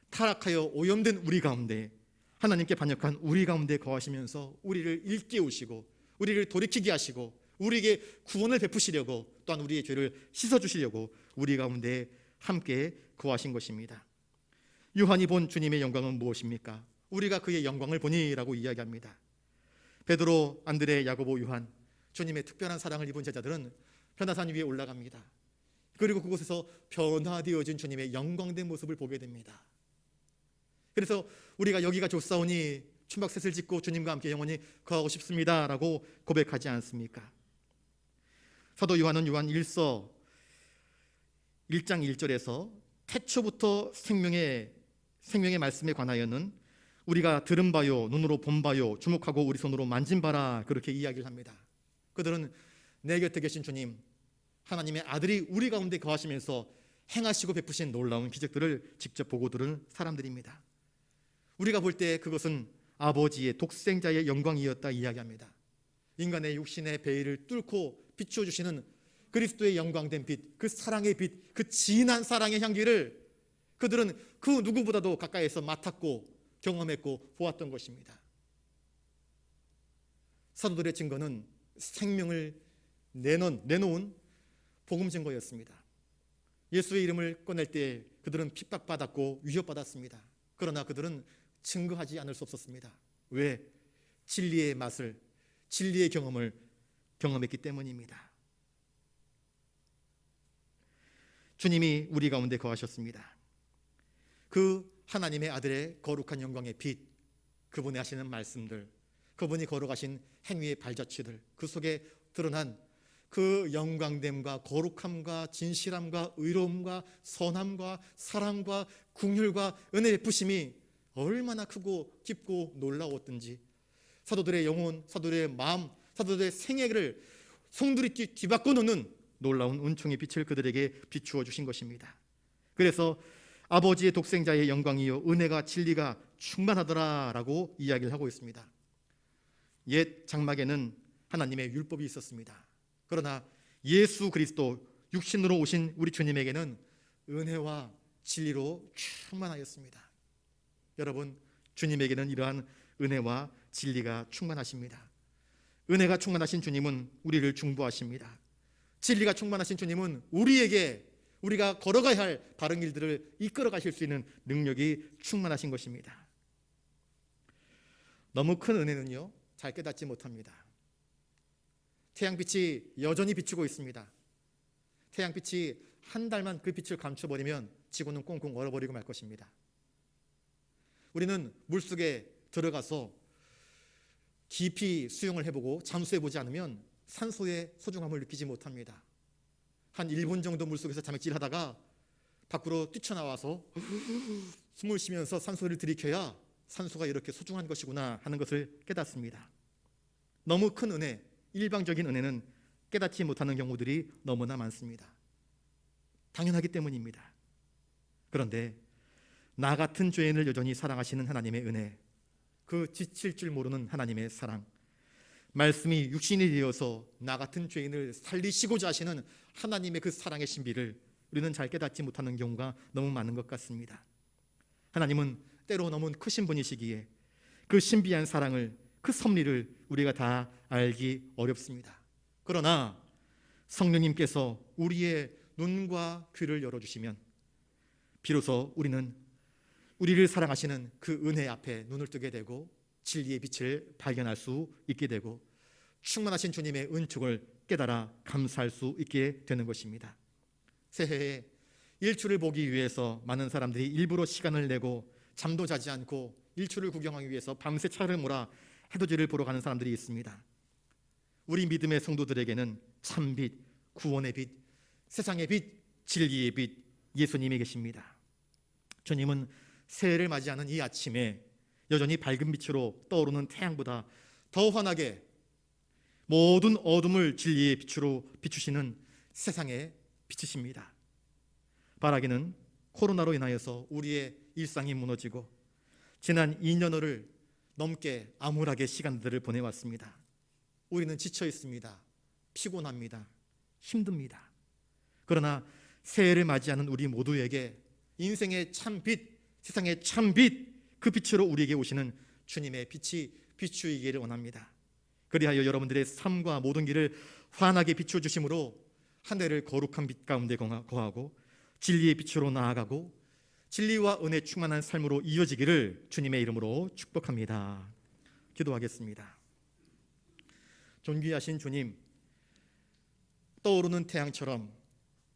타락하여 오염된 우리 가운데, 하나님께 반역한 우리 가운데 거하시면서 우리를 일깨우시고 우리를 돌이키게 하시고 우리에게 구원을 베푸시려고 또한 우리의 죄를 씻어주시려고 우리 가운데 함께 거하신 것입니다. 요한이 본 주님의 영광은 무엇입니까? 우리가 그의 영광을 보니라고 이야기합니다. 베드로, 안드레, 야고보, 요한, 주님의 특별한 사랑을 입은 제자들은 변화산 위에 올라갑니다. 그리고 그곳에서 변화되어진 주님의 영광된 모습을 보게 됩니다. 그래서 우리가 여기가 좋사오니 춤박셋을 짓고 주님과 함께 영원히 거하고 싶습니다 라고 고백하지 않습니까? 사도 요한은 요한 1서 1장 1절에서 태초부터 생명의 말씀에 관하여는 우리가 들은 바요, 눈으로 본 바요, 주목하고 우리 손으로 만진 바라, 그렇게 이야기를 합니다. 그들은 내 곁에 계신 주님, 하나님의 아들이 우리 가운데 거하시면서 행하시고 베푸신 놀라운 기적들을 직접 보고 들은 사람들입니다. 우리가 볼 때 그것은 아버지의 독생자의 영광이었다 이야기합니다. 인간의 육신의 베일을 뚫고 비추어 주시는 그리스도의 영광된 빛, 그 사랑의 빛, 그 진한 사랑의 향기를 그들은 그 누구보다도 가까이에서 맡았고 경험했고 보았던 것입니다. 사도들의 증거는 생명을 내놓은 복음 증거였습니다. 예수의 이름을 꺼낼 때 그들은 핍박받았고 위협받았습니다. 그러나 그들은 증거하지 않을 수 없었습니다. 왜? 진리의 맛을, 진리의 경험을 경험했기 때문입니다. 주님이 우리 가운데 거하셨습니다. 그 하나님의 아들의 거룩한 영광의 빛, 그분이 하시는 말씀들, 그분이 걸어가신 행위의 발자취들, 그 속에 드러난 그 영광됨과 거룩함과 진실함과 의로움과 선함과 사랑과 긍휼과 은혜 베푸심이 얼마나 크고 깊고 놀라웠던지, 사도들의 영혼, 사도들의 마음, 사도들의 생애를 송두리 뒤바꿔 놓는 놀라운 은총의 빛을 그들에게 비추어 주신 것입니다. 그래서 아버지의 독생자의 영광이요 은혜가 진리가 충만하더라라고 이야기를 하고 있습니다. 옛 장막에는 하나님의 율법이 있었습니다. 그러나 예수 그리스도 육신으로 오신 우리 주님에게는 은혜와 진리로 충만하였습니다. 여러분, 주님에게는 이러한 은혜와 진리가 충만하십니다. 은혜가 충만하신 주님은 우리를 중보하십니다. 진리가 충만하신 주님은 우리가 걸어가야 할 바른 길들을 이끌어 가실 수 있는 능력이 충만하신 것입니다. 너무 큰 은혜는요, 잘 깨닫지 못합니다. 태양빛이 여전히 비추고 있습니다. 태양빛이 한 달만 그 빛을 감춰버리면 지구는 꽁꽁 얼어버리고 말 것입니다. 우리는 물속에 들어가서 깊이 수영을 해보고 잠수해보지 않으면 산소의 소중함을 느끼지 못합니다. 한 1분 정도 물속에서 자맥질하다가 밖으로 뛰쳐나와서 숨을 쉬면서 산소를 들이켜야 산소가 이렇게 소중한 것이구나 하는 것을 깨닫습니다. 너무 큰 은혜, 일방적인 은혜는 깨닫지 못하는 경우들이 너무나 많습니다. 당연하기 때문입니다. 그런데 나 같은 죄인을 여전히 사랑하시는 하나님의 은혜, 그 지칠 줄 모르는 하나님의 사랑, 말씀이 육신이 되어서 나 같은 죄인을 살리시고자 하시는 하나님의 그 사랑의 신비를 우리는 잘 깨닫지 못하는 경우가 너무 많은 것 같습니다. 하나님은 때로 너무 크신 분이시기에 그 신비한 사랑을, 그 섭리를 우리가 다 알기 어렵습니다. 그러나 성령님께서 우리의 눈과 귀를 열어주시면 비로소 우리는 우리를 사랑하시는 그 은혜 앞에 눈을 뜨게 되고 진리의 빛을 발견할 수 있게 되고 충만하신 주님의 은총을 깨달아 감사할 수 있게 되는 것입니다. 새해에 일출을 보기 위해서 많은 사람들이 일부러 시간을 내고 잠도 자지 않고 일출을 구경하기 위해서 밤새 차를 몰아 해돋이를 보러 가는 사람들이 있습니다. 우리 믿음의 성도들에게는 참빛, 구원의 빛, 세상의 빛, 진리의 빛, 예수님이 계십니다. 주님은 새해를 맞이하는 이 아침에 여전히 밝은 빛으로 떠오르는 태양보다 더 환하게 모든 어둠을 진리의 빛으로 비추시는 세상의 빛이십니다. 바라기는 코로나로 인하여서 우리의 일상이 무너지고 지난 2년을 넘게 암울하게 시간들을 보내왔습니다. 우리는 지쳐 있습니다. 피곤합니다. 힘듭니다. 그러나 새해를 맞이하는 우리 모두에게 인생의 참빛, 세상의 참빛, 그 빛으로 우리에게 오시는 주님의 빛이 비추이기를 원합니다. 그리하여 여러분들의 삶과 모든 길을 환하게 비춰주심으로 한 해를 거룩한 빛 가운데 거하고 진리의 빛으로 나아가고 진리와 은혜 충만한 삶으로 이어지기를 주님의 이름으로 축복합니다. 기도하겠습니다. 존귀하신 주님, 떠오르는 태양처럼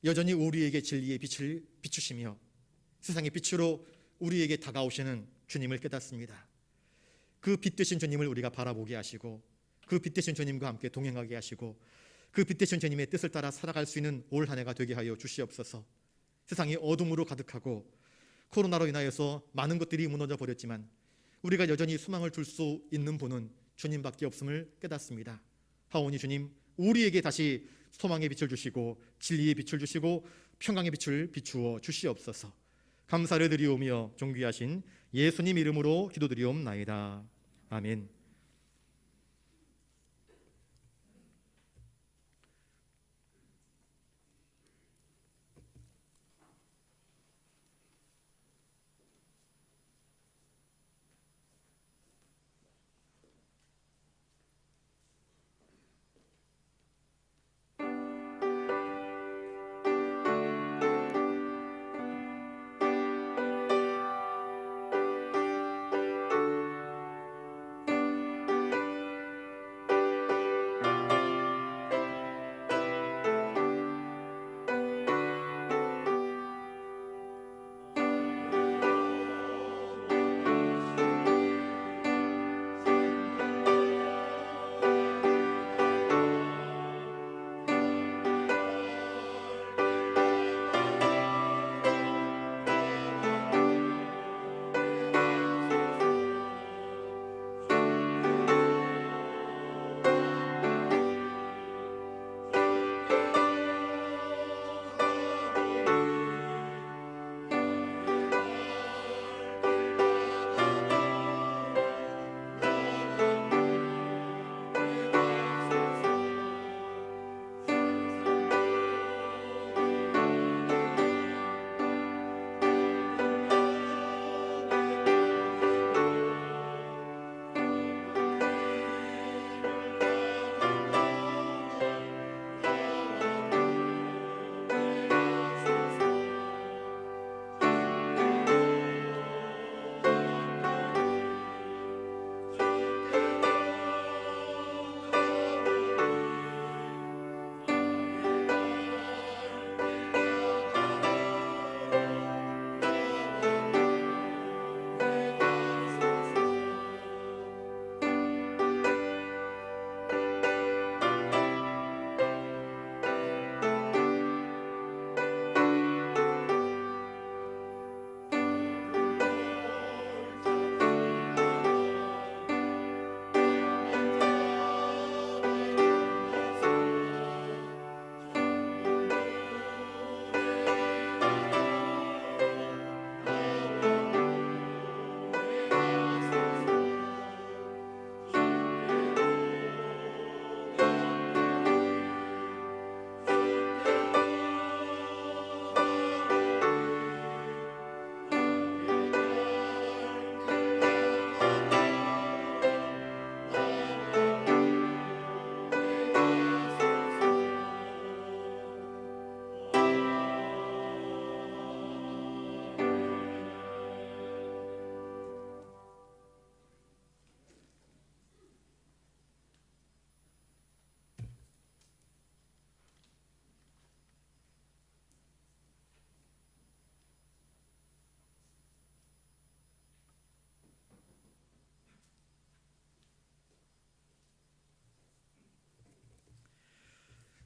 여전히 우리에게 진리의 빛을 비추시며 세상의 빛으로 우리에게 다가오시는 주님을 깨닫습니다. 그 빛 되신 주님을 우리가 바라보게 하시고 그 빛 되신 주님과 함께 동행하게 하시고 그 빛 되신 주님의 뜻을 따라 살아갈 수 있는 올 한 해가 되게 하여 주시옵소서. 세상이 어둠으로 가득하고 코로나로 인하여서 많은 것들이 무너져 버렸지만 우리가 여전히 소망을 둘 수 있는 분은 주님밖에 없음을 깨닫습니다. 하오니 주님, 우리에게 다시 소망의 빛을 주시고 진리의 빛을 주시고 평강의 빛을 비추어 주시옵소서. 감사를 드리오며 존귀하신 예수님 이름으로 기도드리옵나이다. 아멘.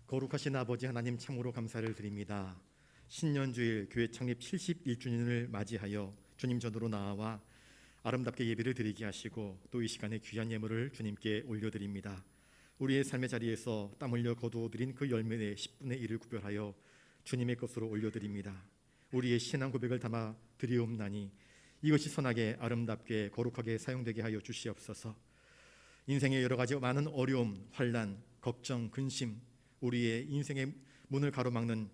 거룩하신 아버지 하나님, 참으로 감사를 드립니다. 신년주일 교회 창립 71주년을 맞이하여 주님 전으로 나아와 아름답게 예배를 드리게 하시고 또 이 시간에 귀한 예물을 주님께 올려드립니다. 우리의 삶의 자리에서 땀 흘려 거두어들인 그 열매의 10분의 1을 구별하여 주님의 것으로 올려드립니다. 우리의 신앙 고백을 담아 드리옵나니 이것이 선하게 아름답게 거룩하게 사용되게 하여 주시옵소서. 인생의 여러 가지 많은 어려움, 환난, 걱정, 근심, 우리의 인생의 문을 가로막는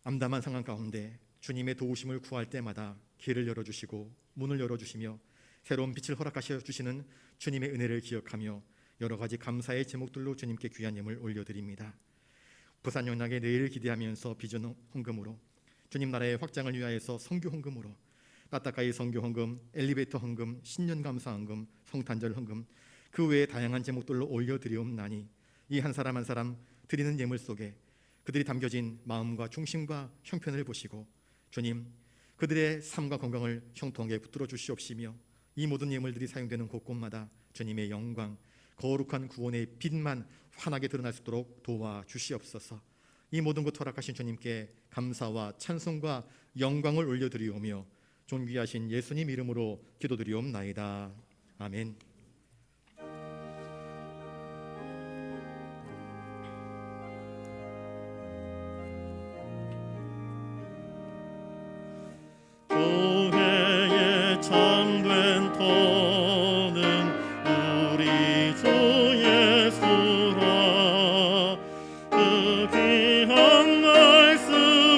암담한 상황 가운데 주님의 도우심을 구할 때마다 길을 열어주시고 문을 열어주시며 새로운 빛을 허락하셔 주시는 주님의 은혜를 기억하며 여러 가지 감사의 제목들로 주님께 귀한 예물 올려드립니다. 부산 영락의 내일을 기대하면서 비전 헌금으로, 주님 나라의 확장을 위하여서 선교 헌금으로, 따따가이 선교 헌금, 엘리베이터 헌금, 신년 감사 헌금, 성탄절 헌금, 그 외에 다양한 제목들로 올려드리옵나니 이 한 사람 한 사람 드리는 예물 속에 그들이 담겨진 마음과 중심과 형편을 보시고 주님, 그들의 삶과 건강을 형통하게 붙들어 주시옵시며 이 모든 예물들이 사용되는 곳곳마다 주님의 영광, 거룩한 구원의 빛만 환하게 드러날 수 있도록 도와주시옵소서. 이 모든 것 허락하신 주님께 감사와 찬송과 영광을 올려드리오며 존귀하신 예수님 이름으로 기도드리옵나이다. 아멘. 교회의 참된 터는 우리 주 예수라. 그 귀한 말씀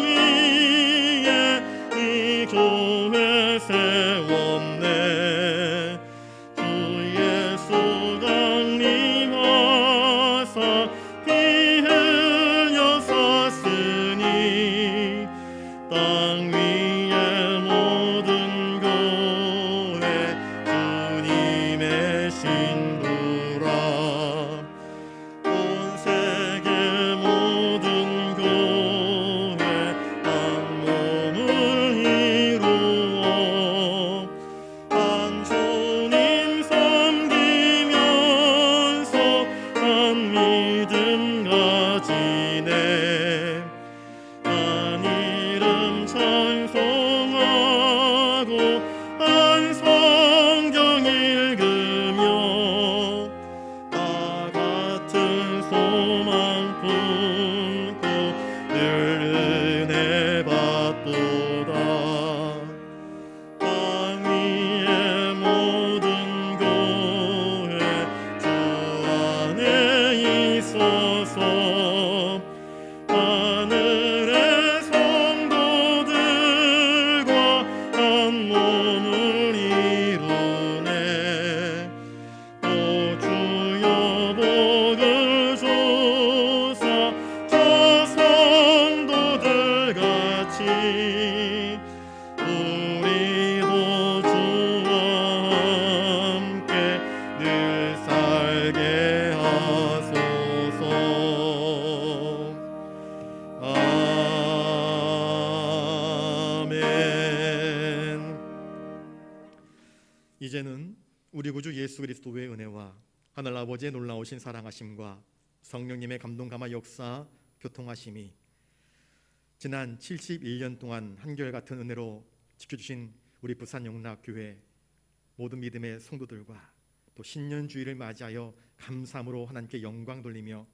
위에 이 교회 세웠네. 주 예수 강림하사 피 흘려 샀으니 땅 위에 모든 교회 주님의 신부라. 온 세계 모든 교회 한 몸을 이루어 한 주님 섬기면서 한 믿음 가지네. 한 이름 찬송하고 한 성경 읽으며 다 같은 소망 품고 늘 은혜 받도다. 땅 위의 모든 교회 주 안에 있어서 하늘의 성도들과 한 몸을 이루네. 오 주여 복을 주사 저 성도들 같이 우리도 주와 함께 늘 살게 하소서. 아멘. 이제는 우리 구주 예수 그리스도의 은혜와 하늘 아버지의 놀라우신 사랑하심과 성령님의 감동 감화 역사 교통하심이 지난 71년 동안 한결같은 은혜로 지켜주신 우리 부산 영락교회 모든 믿음의 성도들과 또 신년주의를 맞이하여 감사함으로 하나님께 영광 돌리며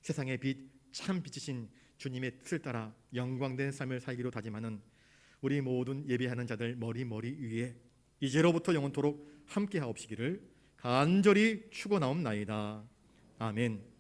세상의 빛, 참 빛이신 주님의 뜻을 따라 영광된 삶을 살기로 다짐하는 우리 모든 예배하는 자들 머리 위에 이제로부터 영원토록 함께 하옵시기를 간절히 축원하옵나이다. 아멘.